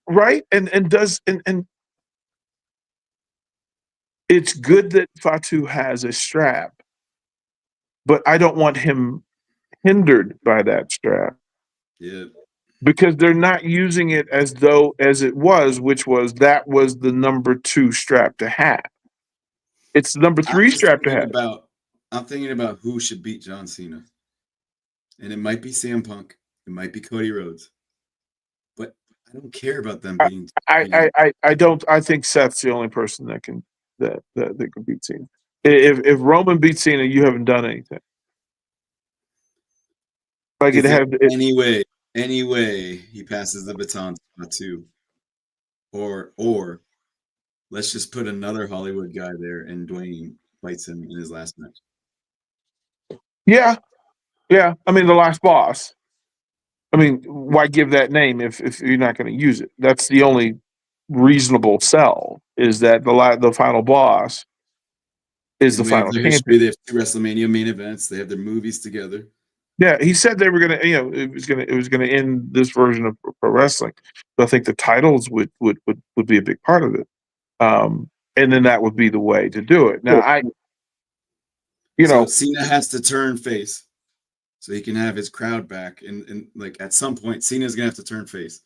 Right. And it's good that Fatu has a strap, but I don't want him hindered by that strap. Yeah. Because they're not using it as it was, which was the number 2 strap to have. It's the number 3 strap to have. I'm thinking about who should beat John Cena. And it might be CM Punk. It might be Cody Rhodes. But I don't care about them being. I don't. I think Seth's the only person that can beat Cena. If Roman beats Cena, you haven't done anything. Like any way he passes the baton to, or let's just put another Hollywood guy there and Dwayne fights him in his last match. Yeah. I mean, the last boss. I mean, why give that name if you're not going to use it? That's the only reasonable sell. Is that the final boss is the final champion? They have 2 WrestleMania main events. They have their movies together. Yeah, he said they were going to. It was going to end this version of pro wrestling. So I think the titles would be a big part of it. And then that would be the way to do it. Now So Cena has to turn face, so he can have his crowd back. And like at some point, Cena's gonna have to turn face,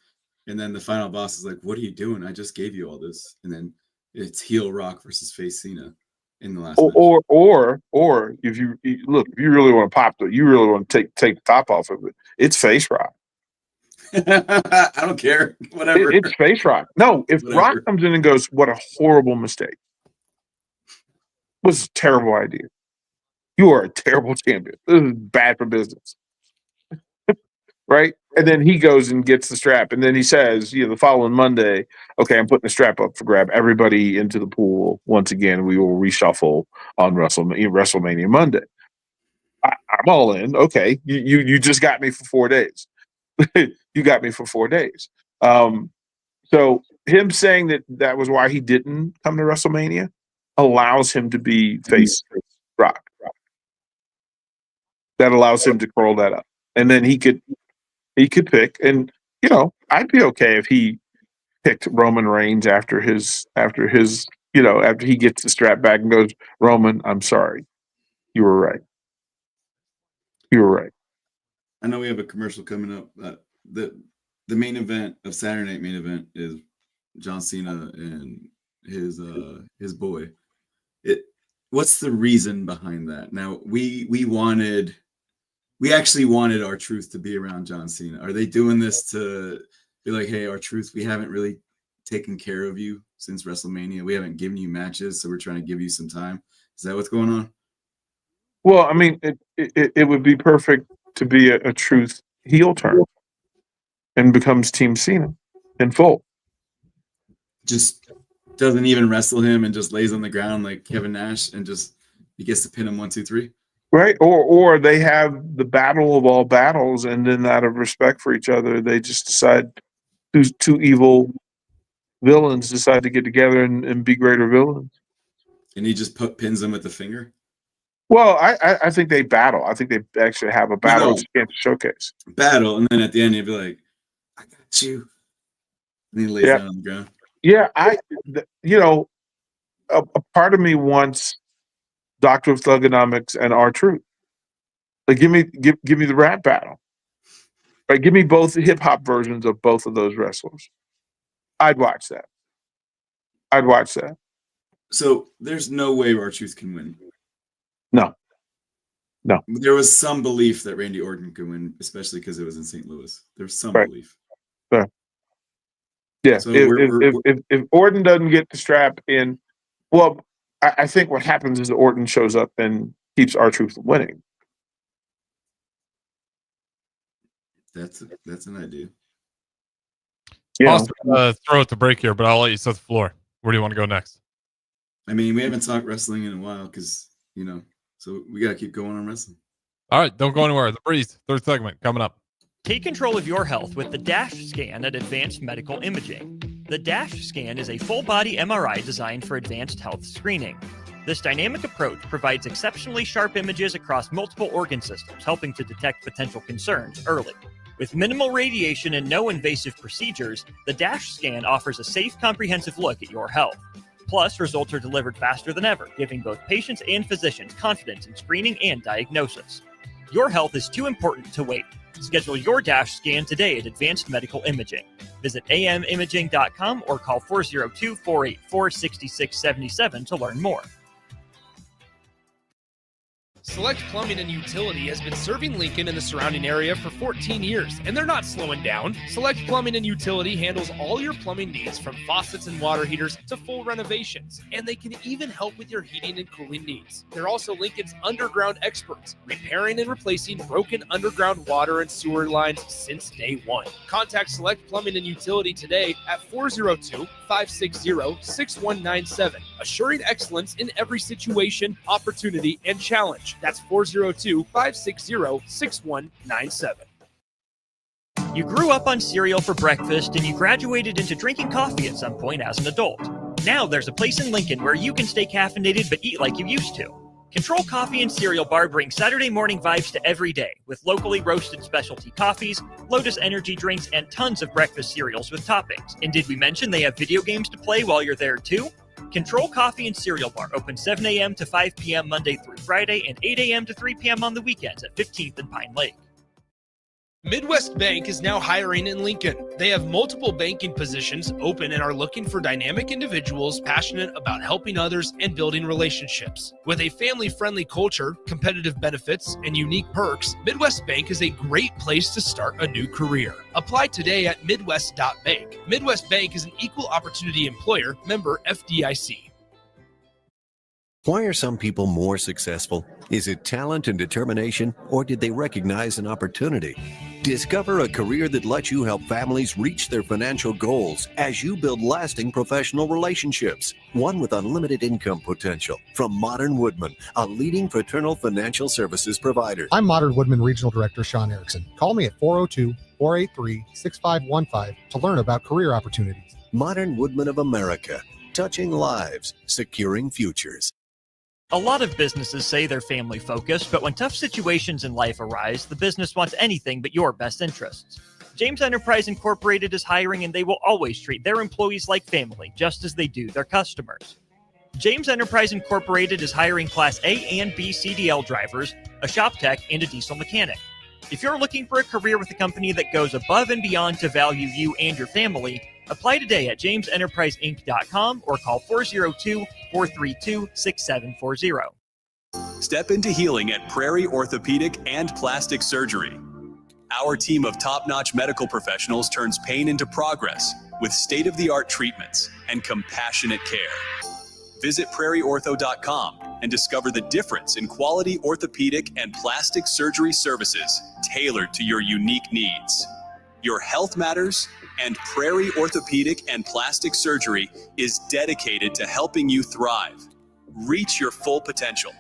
and then the final boss is like, "What are you doing? I just gave you all this." And then it's heel Rock versus face Cena in the last. Or if you look, if you really want to you really want to take the top off of it. It's face Rock. I don't care. Whatever. It's face Rock. No, if Whatever. Rock comes in and goes, "What a horrible mistake. Was a terrible idea. You are a terrible champion. This is bad for business." Right? And then he goes and gets the strap. And then he says, the following Monday, okay, I'm putting the strap up for grab. Everybody into the pool. Once again, we will reshuffle on WrestleMania Monday. I'm all in. Okay. You just got me for 4 days. You got me for 4 days. So him saying that was why he didn't come to WrestleMania allows him to be face Rock. That allows him to curl that up. And then he could pick, and I'd be okay if he picked Roman Reigns after he gets the strap back and goes, "Roman, I'm sorry. You were right. You were right." I know we have a commercial coming up. The main event of Saturday Night Main Event is John Cena and his boy. What's the reason behind that? Now we actually wanted R-Truth to be around John Cena. Are they doing this to be like, hey, R-Truth, we haven't really taken care of you since WrestleMania. We haven't given you matches, so we're trying to give you some time. Is that what's going on? Well, I mean, it would be perfect to be a Truth heel turn and becomes Team Cena in full. Just doesn't even wrestle him and just lays on the ground like Kevin Nash and just he gets to pin him 1, 2, 3. Right, or they have the battle of all battles, and then out of respect for each other, they just decide two evil villains decide to get together and be greater villains. And he just pins him with the finger. Well, I think they battle. I think they actually have a battle showcase. Battle, and then at the end he'd be like, "I got you," and he lays down on the ground. Yeah, a part of me wants Doctor of Thugonomics and R-Truth. Like, give me the rap battle. Right, give me both the hip hop versions of both of those wrestlers. I'd watch that. So there's no way R-Truth can win. No. There was some belief that Randy Orton could win, especially because it was in St. Louis. There was some belief. Right. Yeah. So if Orton doesn't get the strap in, well, I think what happens is Orton shows up and keeps R-Truth from winning. That's an idea. I'll throw it to break here, but I'll let you set the floor. Where do you want to go next? I mean, we haven't talked wrestling in a while because, so we got to keep going on wrestling. All right, don't go anywhere. The Breeze, third segment, coming up. Take control of your health with the DASH scan at Advanced Medical Imaging. The DASH scan is a full-body MRI designed for advanced health screening. This dynamic approach provides exceptionally sharp images across multiple organ systems, helping to detect potential concerns early. With minimal radiation and no invasive procedures, the DASH scan offers a safe, comprehensive look at your health. Plus, results are delivered faster than ever, giving both patients and physicians confidence in screening and diagnosis. Your health is too important to wait. Schedule your DASH scan today at Advanced Medical Imaging. Visit amimaging.com or call 402-484-6677 to learn more. Select Plumbing and Utility has been serving Lincoln and the surrounding area for 14 years, and they're not slowing down. Select Plumbing and Utility handles all your plumbing needs, from faucets and water heaters to full renovations, and they can even help with your heating and cooling needs. They're also Lincoln's underground experts, repairing and replacing broken underground water and sewer lines since day one. Contact Select Plumbing and Utility today at 402-560-6197, assuring excellence in every situation, opportunity, and challenge. That's 402-560-6197. You grew up on cereal for breakfast and you graduated into drinking coffee at some point as an adult. Now there's a place in Lincoln where you can stay caffeinated but eat like you used to. Control Coffee and Cereal Bar brings Saturday morning vibes to every day with locally roasted specialty coffees, Lotus energy drinks, and tons of breakfast cereals with toppings. And did we mention they have video games to play while you're there too? Control Coffee and Cereal Bar open 7 a.m. to 5 p.m. Monday through Friday and 8 a.m. to 3 p.m. on the weekends at 15th and Pine Lake. Midwest Bank is now hiring in Lincoln. They have multiple banking positions open and are looking for dynamic individuals passionate about helping others and building relationships. With a family-friendly culture, competitive benefits, and unique perks, Midwest Bank is a great place to start a new career. Apply today at midwest.bank. Midwest Bank is an equal opportunity employer, member FDIC. Why are some people more successful? Is it talent and determination, or did they recognize an opportunity? Discover a career that lets you help families reach their financial goals as you build lasting professional relationships, one with unlimited income potential. From Modern Woodman, a leading fraternal financial services provider. I'm Modern Woodman Regional Director Sean Erickson. Call me at 402-483-6515 to learn about career opportunities. Modern Woodman of America, touching lives, securing futures. A lot of businesses say they're family focused, but when tough situations in life arise, the business wants anything but your best interests. James Enterprise Incorporated is hiring, and they will always treat their employees like family, just as they do their customers. James Enterprise Incorporated is hiring Class A and B CDL drivers, a shop tech, and a diesel mechanic. If you're looking for a career with a company that goes above and beyond to value you and your family, apply today at jamesenterpriseinc.com or call 402-432-6740. Step into healing at Prairie Orthopedic and Plastic Surgery. Our team of top-notch medical professionals turns pain into progress with state-of-the-art treatments and compassionate care. Visit prairieortho.com and discover the difference in quality orthopedic and plastic surgery services tailored to your unique needs. Your health matters, and Prairie Orthopedic and Plastic Surgery is dedicated to helping you thrive. Reach your full potential.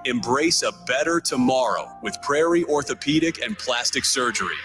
Embrace a better tomorrow with Prairie Orthopedic and Plastic Surgery.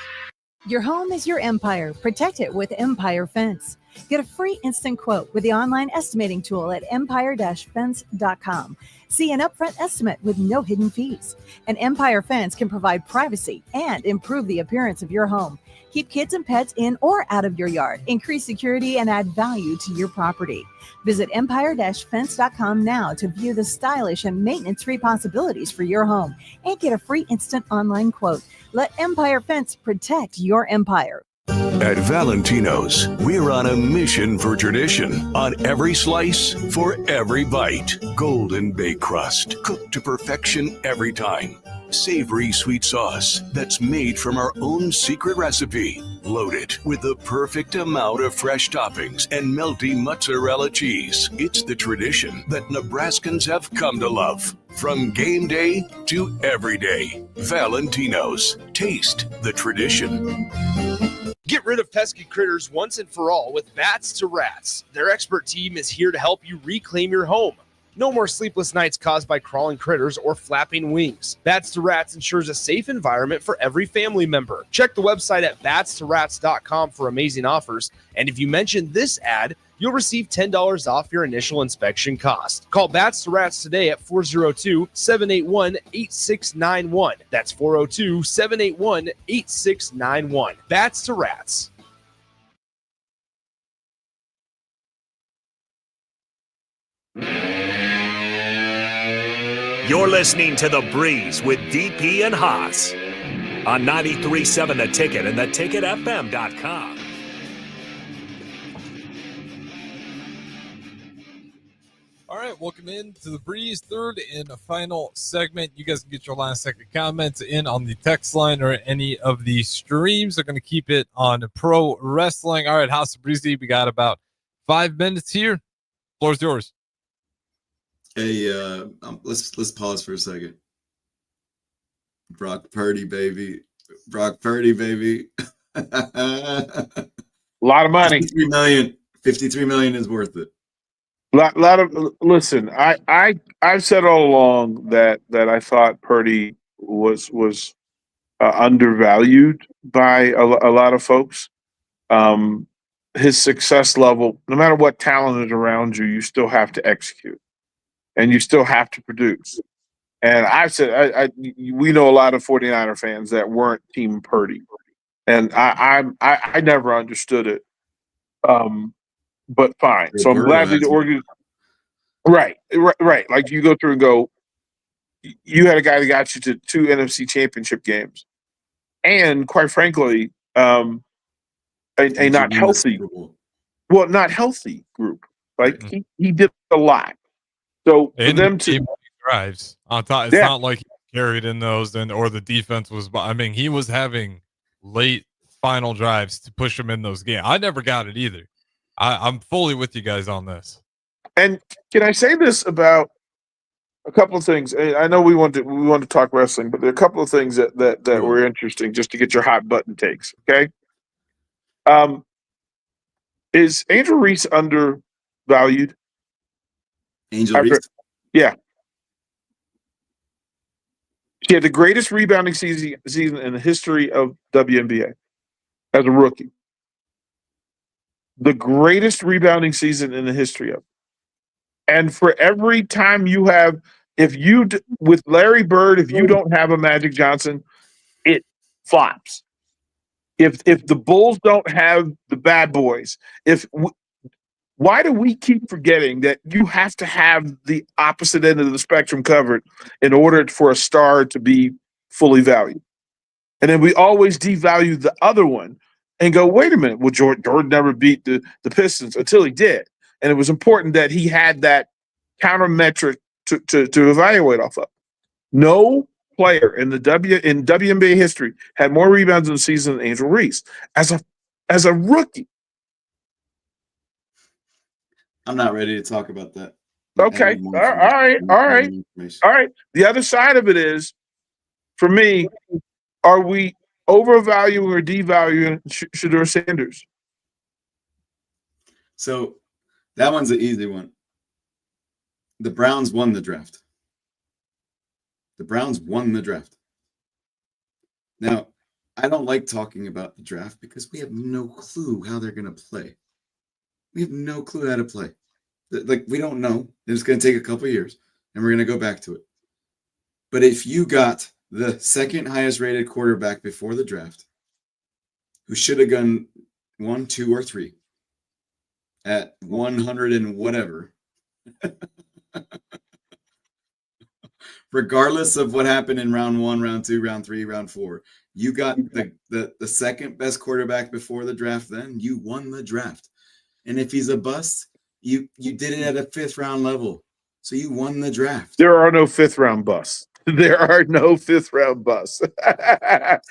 Your home is your empire. Protect it with Empire Fence. Get a free instant quote with the online estimating tool at empire-fence.com. See an upfront estimate with no hidden fees. An Empire Fence can provide privacy and improve the appearance of your home. Keep kids and pets in or out of your yard. Increase security and add value to your property. Visit empire-fence.com now to view the stylish and maintenance-free possibilities for your home and get a free instant online quote. Let Empire Fence protect your empire. At Valentino's, we're on a mission for tradition. On every slice, for every bite. Golden baked crust, cooked to perfection every time. Savory sweet sauce that's made from our own secret recipe. Loaded with the perfect amount of fresh toppings and melty mozzarella cheese. It's the tradition that Nebraskans have come to love. From game day to every day. Valentino's. Taste the tradition. Get rid of pesky critters once and for all with Bats to Rats. Their expert team is here to help you reclaim your home. No more sleepless nights caused by crawling critters or flapping wings. Bats to Rats ensures a safe environment for every family member. Check the website at batstorats.com for amazing offers. And if you mention this ad, you'll receive $10 off your initial inspection cost. Call Bats to Rats today at 402-781-8691. That's 402-781-8691. Bats to Rats. You're listening to The Breeze with DP and Haas on 93.7 The Ticket and theticketfm.com. All right, welcome in to The Breeze, third and final segment. You guys can get your last second comments in on the text line or any of the streams. They're going to keep it on pro wrestling. All right, House of Breezy, we got about 5 minutes here. Floor's yours. Hey, let's pause for a second. Brock Purdy, baby. Brock Purdy, baby. A lot of money. 53 million is worth it. Listen, I've said all along that I thought Purdy was undervalued by a lot of folks. His success level, no matter what talent is around you, you still have to execute. And you still have to produce. And I've said, we know a lot of 49er fans that weren't Team Purdy. And I never understood it. But fine. So I'm glad the organization. Right. Like you go through and go, you had a guy that got you to 2 NFC championship games. and quite frankly, a not healthy, not healthy group. Like he did a lot. So for And them he to drives on top, it's not like he carried in those or the defense was. I mean, he was having late final drives to push him in those games. I never got it either. I'm fully with you guys on this. And can I say this about a couple of things? I know we want to talk wrestling, but there are a couple of things that were interesting just to get your hot button takes. Okay. Is Angel Reese undervalued? Reese? Yeah. She had the greatest rebounding season in the history of WNBA as a rookie. The greatest rebounding season in the history of. And for every time you have, with Larry Bird, if you don't have a Magic Johnson, it flops. If the Bulls don't have the bad boys, why do we keep forgetting that you have to have the opposite end of the spectrum covered in order for a star to be fully valued? And then we always devalue the other one and go, wait a minute, well, Jordan never beat the Pistons until he did. And it was important that he had that counter metric to evaluate off of. No player in WNBA history had more rebounds in the season than Angel Reese as a rookie. I'm not ready to talk about that. Okay. All right. The other side of it is, for me, are we overvaluing or devaluing Shedeur Sanders? So that one's an easy one. The Browns won the draft. Now, I don't like talking about the draft because we have no clue how they're going to play. We have no clue how to play. Like, we don't know. It's going to take a couple of years, and we're going to go back to it. But if you got the second highest rated quarterback before the draft, who should have gone 1, 2, or 3 at 100 and whatever, regardless of what happened in round 1, round 2, round 3, round 4, you got the second best quarterback before the draft, then you won the draft. And if he's a bust, you did it at a 5th round level. So you won the draft. There are no 5th round busts. There are no 5th round busts.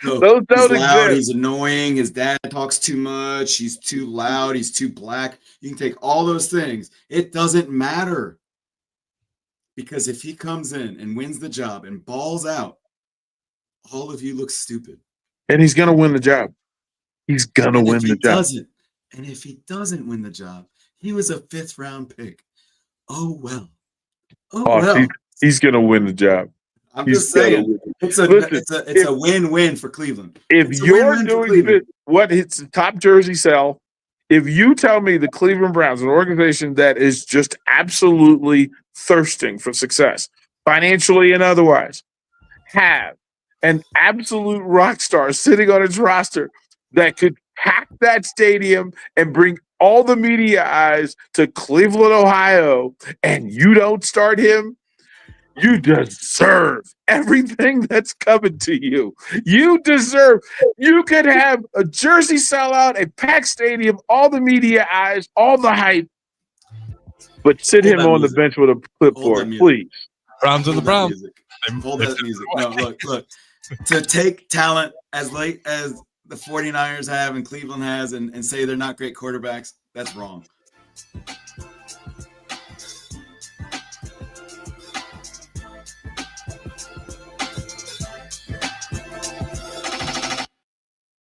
So those don't he's loud, exist. he's annoying, his dad talks too much, he's too loud, he's too black. You can take all those things. It doesn't matter. Because if he comes in and wins the job and balls out, all of you look stupid. And he's going to win the job. He's going to win the job. And if he doesn't win the job, he was a 5th round pick. Oh, well. He's going to win the job. I'm just saying, it's a win-win for Cleveland. If you're doing it's the top jersey sell, if you tell me the Cleveland Browns, an organization that is just absolutely thirsting for success, financially and otherwise, have an absolute rock star sitting on its roster that could pack that stadium and bring all the media eyes to Cleveland, Ohio, and you don't start him, you deserve everything that's coming to you. You could have a jersey sellout, a packed stadium, all the media eyes, all the hype, but sit him on the bench with a clipboard, please. Browns are the Browns. Hold that music. No, look. To take talent as late as the 49ers have and Cleveland has and say they're not great quarterbacks, that's wrong.